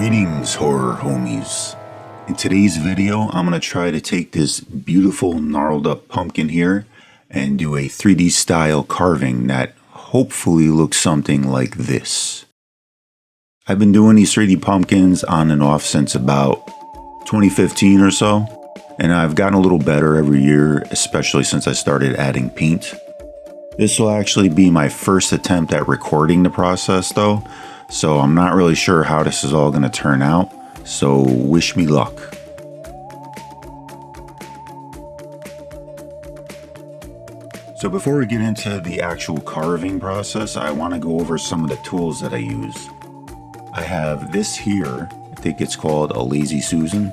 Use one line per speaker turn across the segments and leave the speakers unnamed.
Greetings, horror homies. In today's video, I'm going to try to take this beautiful gnarled up pumpkin here and do a 3D style carving that hopefully looks something like this. I've been doing these 3D pumpkins on and off since about 2015 or so, and I've gotten a little better every year, especially since I started adding paint. This will actually be my first attempt at recording the process though, so I'm not really sure how this is all going to turn out, so wish me luck. So before we get into the actual carving process, I want to go over some of the tools that I use. I have this here, I think it's called a Lazy Susan.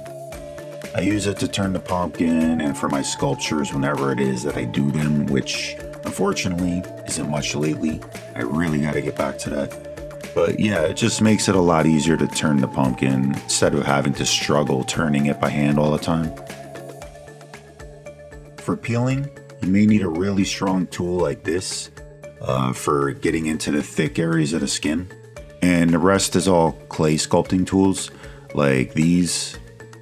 I use it to turn the pumpkin and for my sculptures whenever it is that I do them, which unfortunately isn't much lately. I really got to get back to that. But yeah, it just makes it a lot easier to turn the pumpkin instead of having to struggle turning it by hand all the time. For peeling, you may need a really strong tool like this for getting into the thick areas of the skin. And the rest is all clay sculpting tools like these.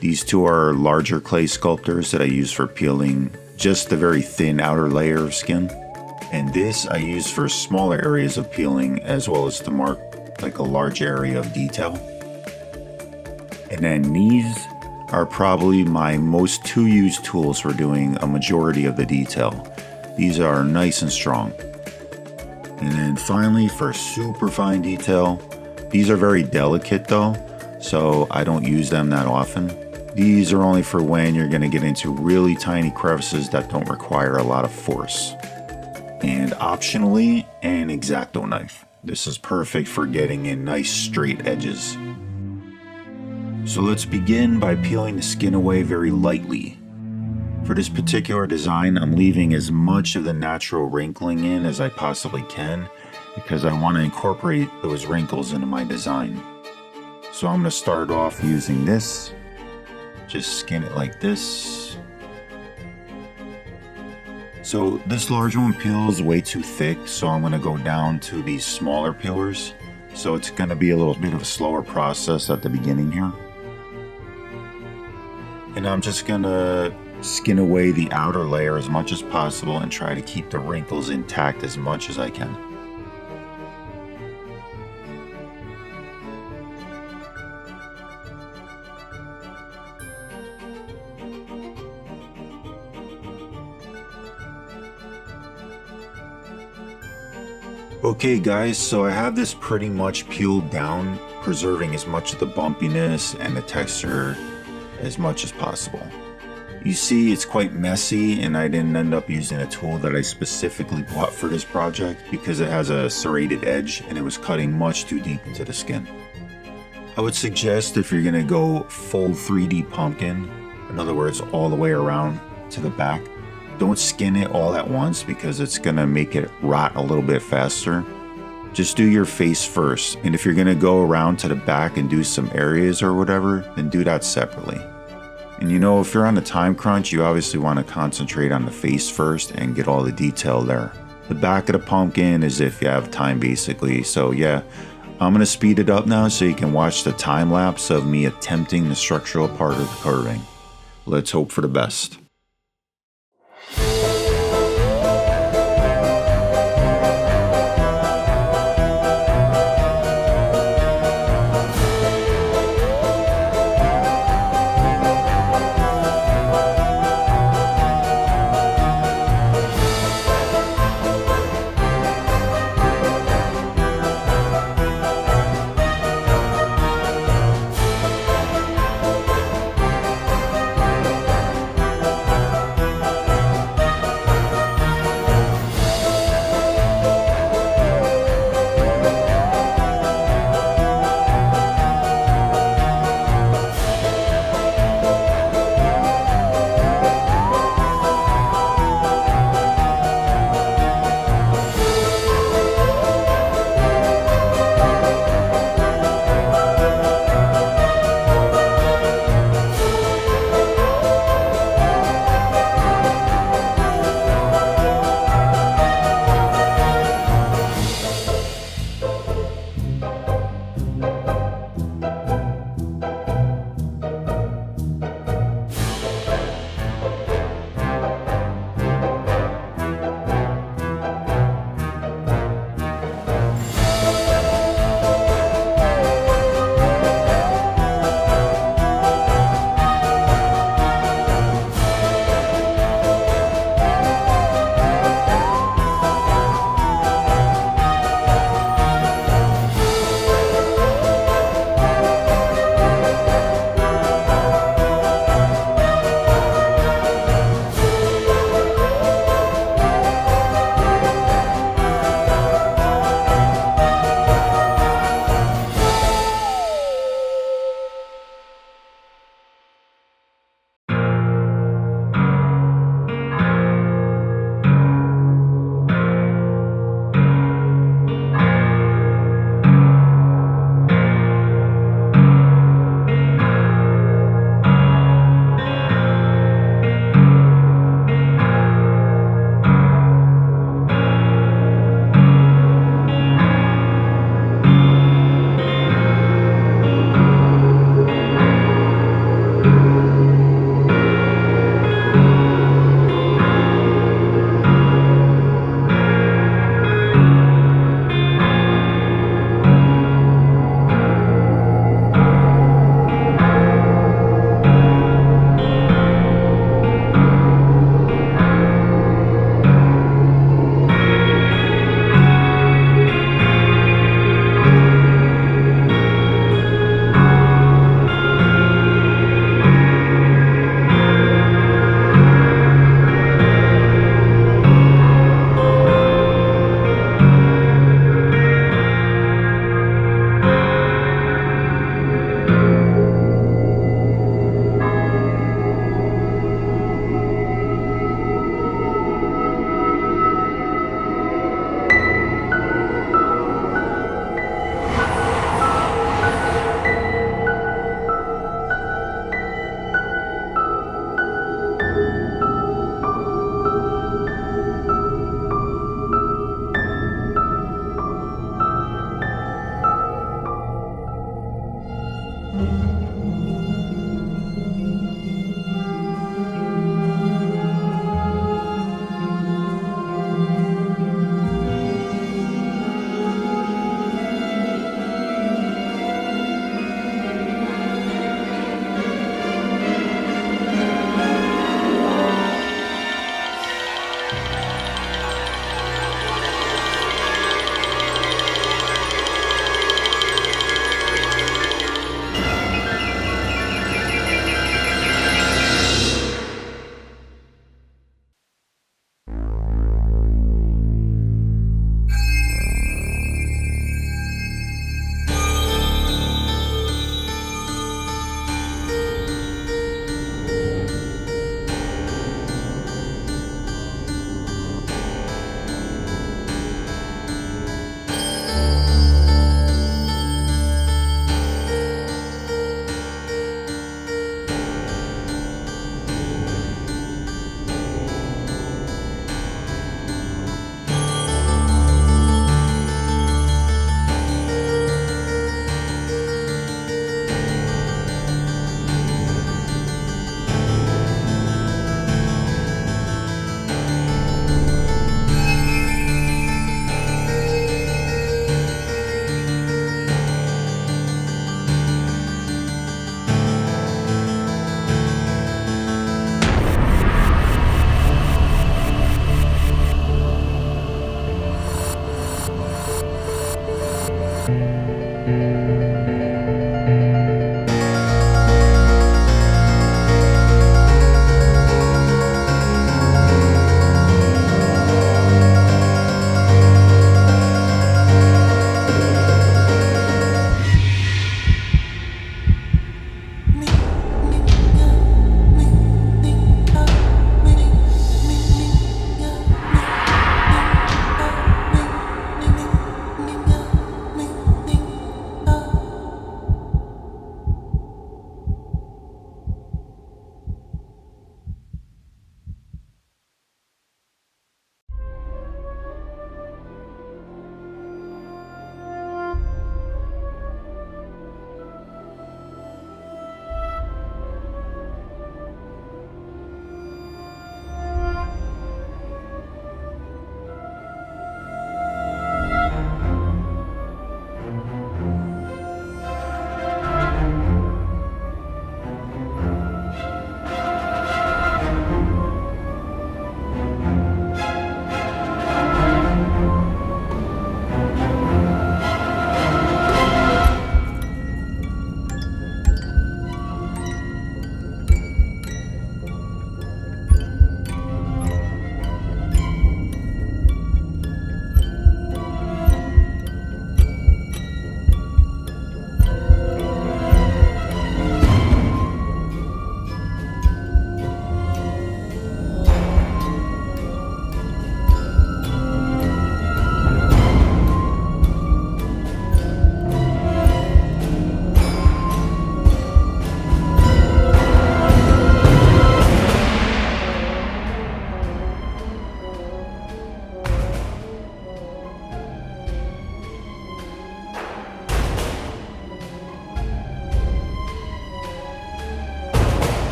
These two are larger clay sculptors that I use for peeling just the very thin outer layer of skin. And this I use for smaller areas of peeling as well as to mark like a large area of detail. And then these are probably my most used tools for doing a majority of the detail. These are nice and strong. And then finally, for super fine detail, these are very delicate though, so I don't use them that often. These are only for when you're going to get into really tiny crevices that don't require a lot of force. And optionally, an X-Acto knife. This is perfect for getting in nice straight edges. So let's begin by peeling the skin away very lightly. For this particular design, I'm leaving as much of the natural wrinkling in as I possibly can because I want to incorporate those wrinkles into my design. So I'm going to start off using this. Just skin it like this. So this large one peels way too thick, so I'm going to go down to these smaller peelers. So it's going to be a little bit of a slower process at the beginning here. And I'm just going to skin away the outer layer as much as possible and try to keep the wrinkles intact as much as I can. Okay guys, so I have this pretty much peeled down, preserving as much of the bumpiness and the texture as much as possible. You see it's quite messy and I didn't end up using a tool that I specifically bought for this project because it has a serrated edge and it was cutting much too deep into the skin. I would suggest if you're going to go full 3D pumpkin, in other words all the way around to the back, don't skin it all at once because it's going to make it rot a little bit faster. Just do your face first, and if you're going to go around to the back and do some areas or whatever, then do that separately. And you know, if you're on a time crunch, you obviously want to concentrate on the face first and get all the detail there. The back of the pumpkin is if you have time basically, so yeah. I'm going to speed it up now so you can watch the time lapse of me attempting the structural part of the carving. Let's hope for the best.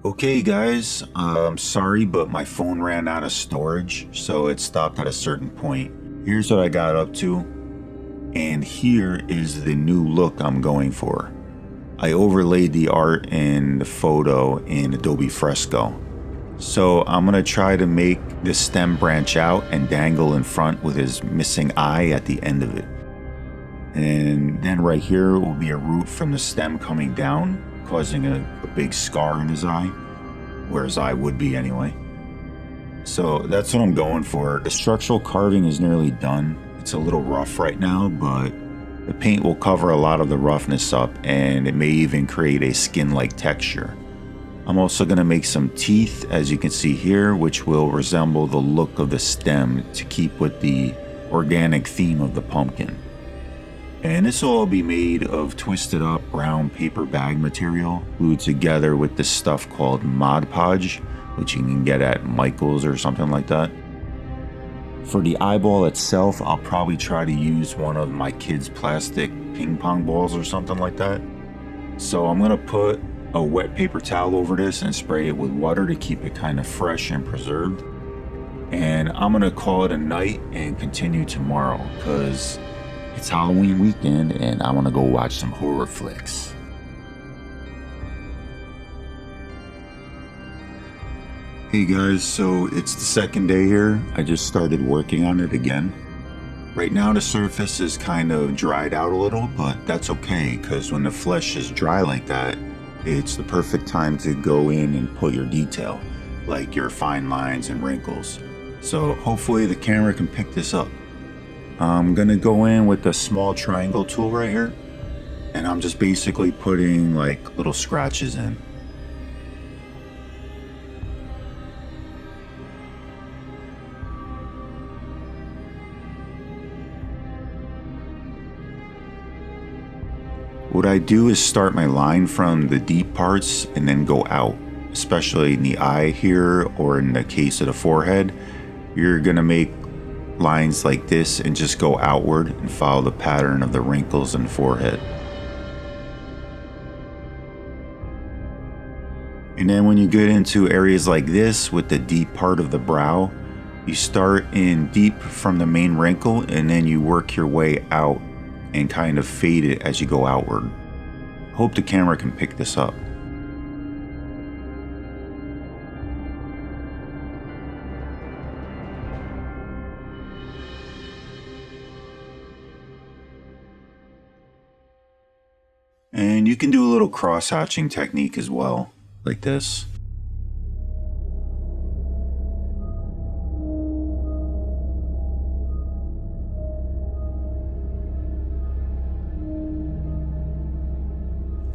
Okay guys, I'm sorry but my phone ran out of storage, so it stopped at a certain point. Here's what I got up to, and here is the new look I'm going for. I overlaid the art and the photo in Adobe Fresco. So I'm gonna try to make this stem branch out and dangle in front with his missing eye at the end of it. And then right here will be a root from the stem coming down, causing a big scar in his eye, where his eye would be anyway. So that's what I'm going for. The structural carving is nearly done. It's a little rough right now, but the paint will cover a lot of the roughness up, and it may even create a skin-like texture. I'm also going to make some teeth, as you can see here, which will resemble the look of the stem to keep with the organic theme of the pumpkin. And this will all be made of twisted up brown paper bag material glued together with this stuff called Mod Podge, which you can get at Michael's or something like that. For the eyeball itself, I'll probably try to use one of my kids' plastic ping pong balls or something like that. So I'm going to put a wet paper towel over this and spray it with water to keep it kind of fresh and preserved. And I'm going to call it a night and continue tomorrow, because it's Halloween weekend and I want to go watch some horror flicks. Hey guys, so it's the second day here. I just started working on it again. Right now the surface is kind of dried out a little, but that's okay, because when the flesh is dry like that, it's the perfect time to go in and put your detail, like your fine lines and wrinkles. So hopefully the camera can pick this up. I'm gonna go in with the small triangle tool right here, and I'm just basically putting like little scratches in. What I do is start my line from the deep parts and then go out, especially in the eye here, or in the case of the forehead. You're gonna make lines like this and just go outward and follow the pattern of the wrinkles in the forehead. And then when you get into areas like this with the deep part of the brow, you start in deep from the main wrinkle and then you work your way out and kind of fade it as you go outward. Hope the camera can pick this up. And you can do a little cross-hatching technique as well, like this.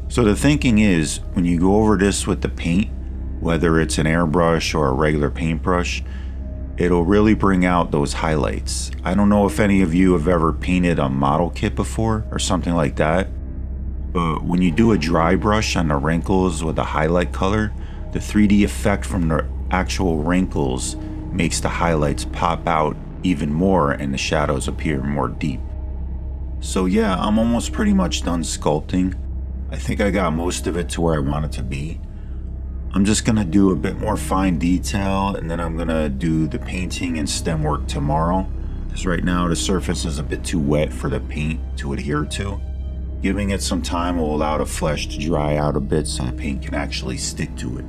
So the thinking is, when you go over this with the paint, whether it's an airbrush or a regular paintbrush, it'll really bring out those highlights. I don't know if any of you have ever painted a model kit before or something like that, but when you do a dry brush on the wrinkles with a highlight color, the 3D effect from the actual wrinkles makes the highlights pop out even more and the shadows appear more deep. So yeah, I'm almost pretty much done sculpting. I think I got most of it to where I want it to be. I'm just gonna do a bit more fine detail, and then I'm gonna do the painting and stem work tomorrow, because right now the surface is a bit too wet for the paint to adhere to. Giving it some time will allow the flesh to dry out a bit so the paint can actually stick to it.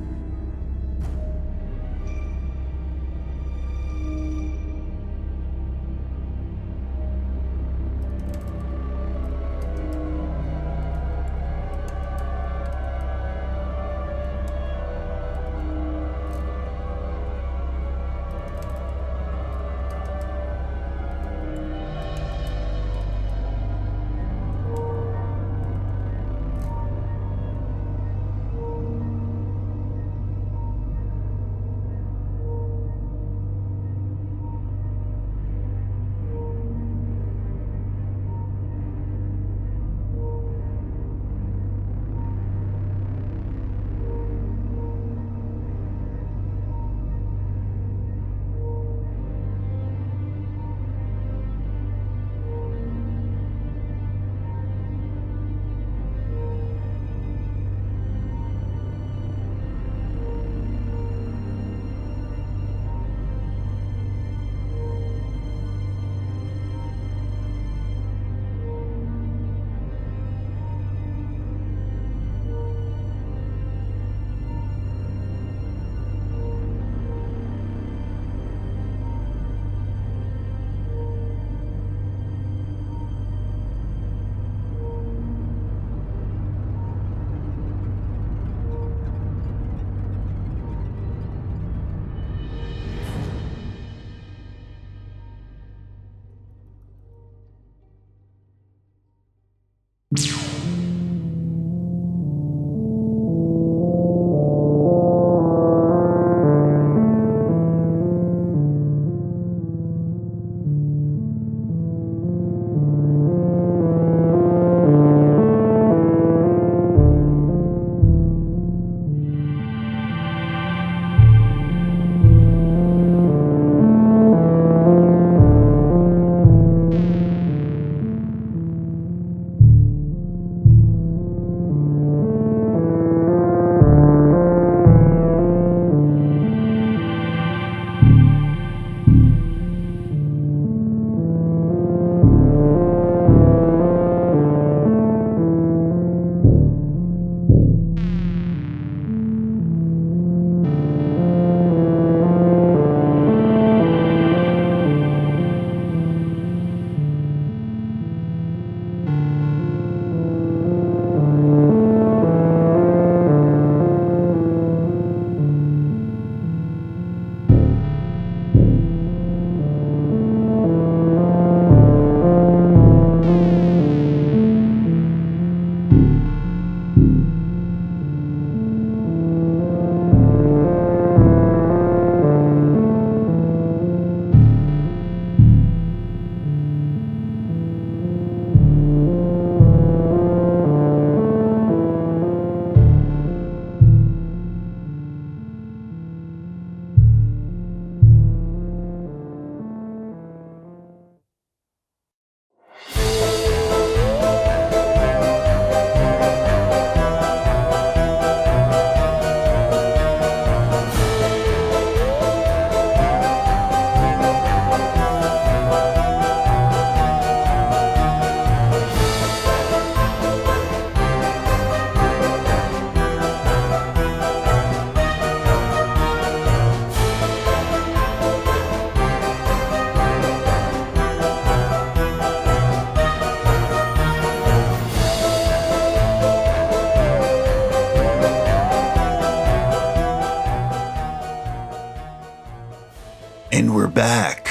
back.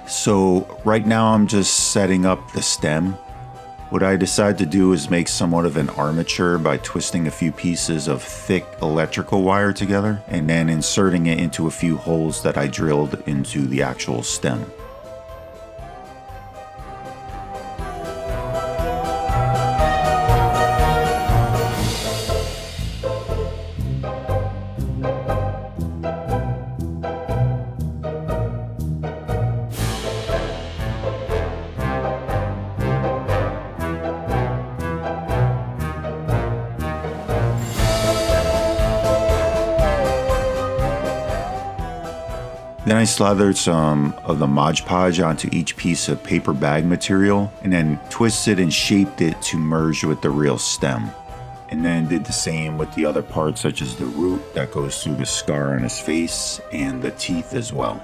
So right now I'm just setting up the stem. What I decided to do is make somewhat of an armature by twisting a few pieces of thick electrical wire together and then inserting it into a few holes that I drilled into the actual stem. Then I slathered some of the Mod Podge onto each piece of paper bag material and then twisted and shaped it to merge with the real stem. And then did the same with the other parts such as the root that goes through the scar on his face and the teeth as well.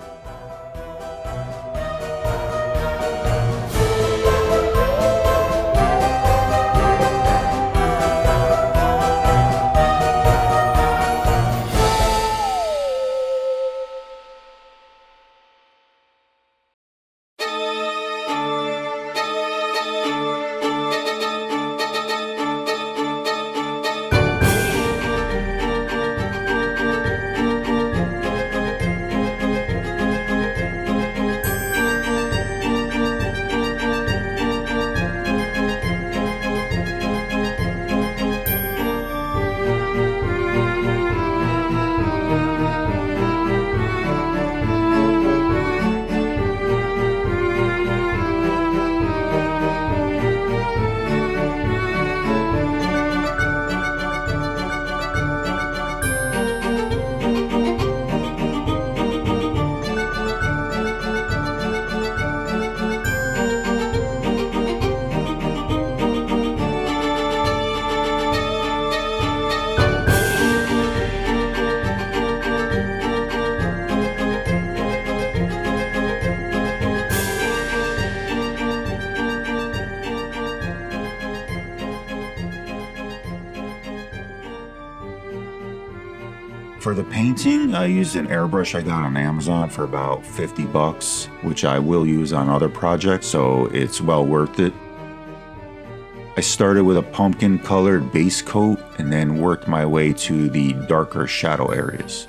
For the painting, I used an airbrush I got on Amazon for about 50 bucks, which I will use on other projects, so it's well worth it. I started with a pumpkin colored base coat and then worked my way to the darker shadow areas.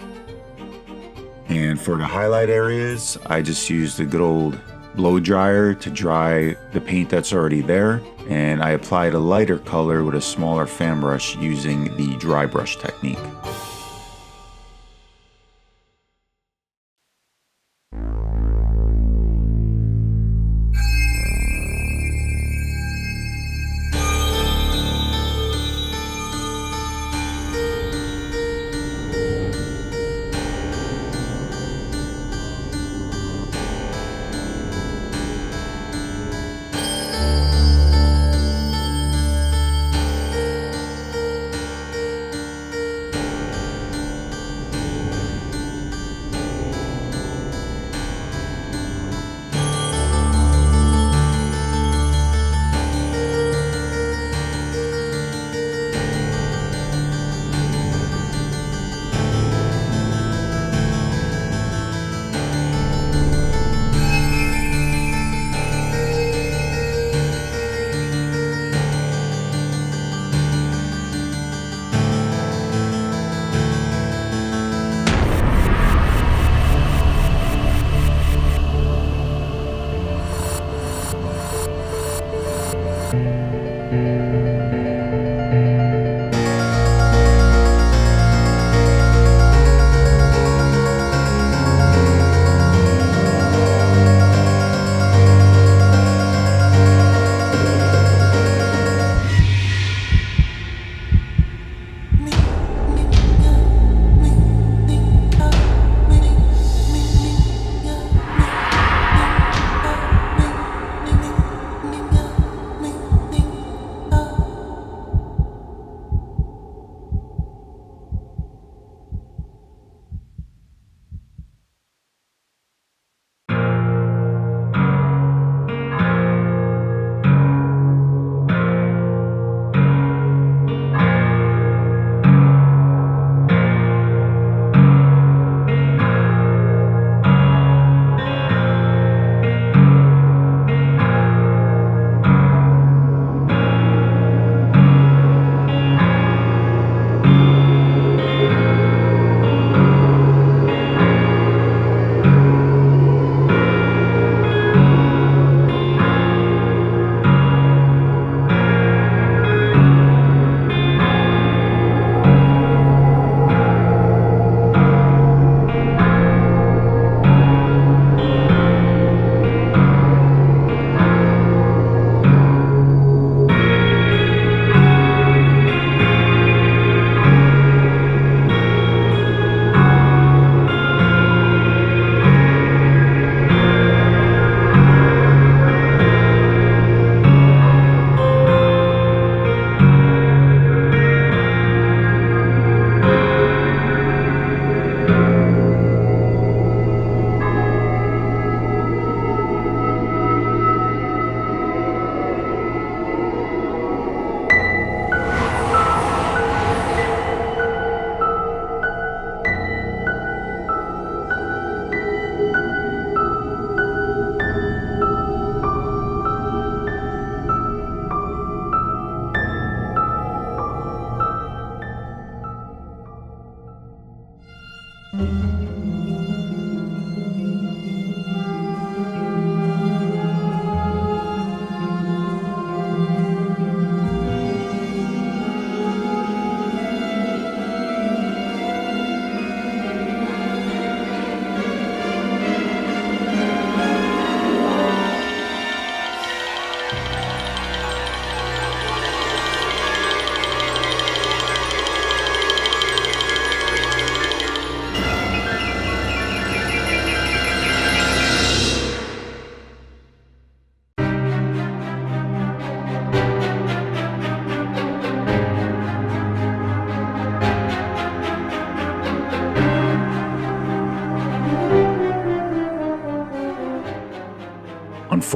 And for the highlight areas, I just used a good old blow dryer to dry the paint that's already there, and I applied a lighter color with a smaller fan brush using the dry brush technique.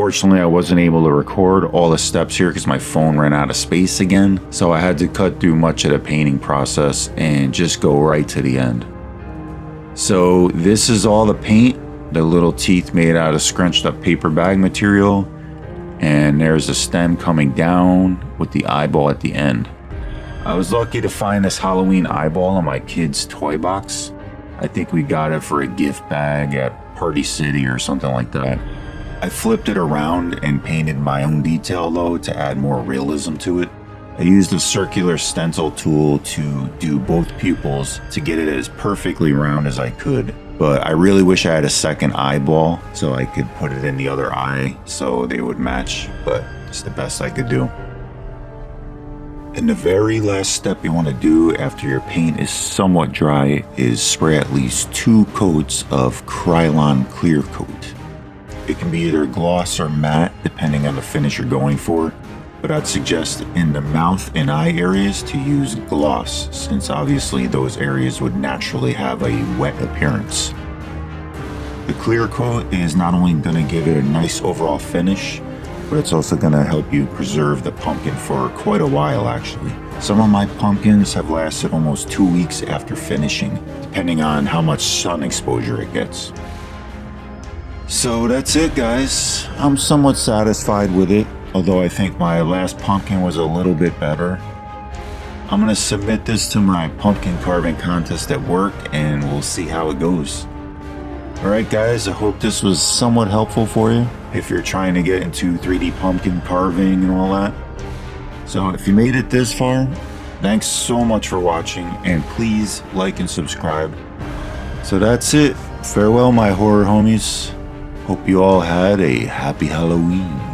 Unfortunately, I wasn't able to record all the steps here because my phone ran out of space again, so I had to cut through much of the painting process and just go right to the end. So this is all the paint, the little teeth made out of scrunched up paper bag material, and there's a stem coming down with the eyeball at the end. I was lucky to find this Halloween eyeball in my kid's toy box. I think we got it for a gift bag at Party City or something like that. I flipped it around and painted my own detail though to add more realism to it. I used a circular stencil tool to do both pupils to get it as perfectly round as I could. But I really wish I had a second eyeball so I could put it in the other eye so they would match, but it's the best I could do. And the very last step you want to do after your paint is somewhat dry is spray at least 2 coats of Krylon clear coat. It can be either gloss or matte depending on the finish you're going for, but I'd suggest in the mouth and eye areas to use gloss since obviously those areas would naturally have a wet appearance. The clear coat is not only going to give it a nice overall finish, but it's also going to help you preserve the pumpkin for quite a while actually. Some of my pumpkins have lasted almost 2 weeks after finishing, depending on how much sun exposure it gets. So that's it guys, I'm somewhat satisfied with it, although I think my last pumpkin was a little bit better. I'm going to submit this to my pumpkin carving contest at work and we'll see how it goes. Alright guys, I hope this was somewhat helpful for you if you're trying to get into 3D pumpkin carving and all that. So if you made it this far, thanks so much for watching and please like and subscribe. So that's it. Farewell my horror homies. Hope you all had a happy Halloween.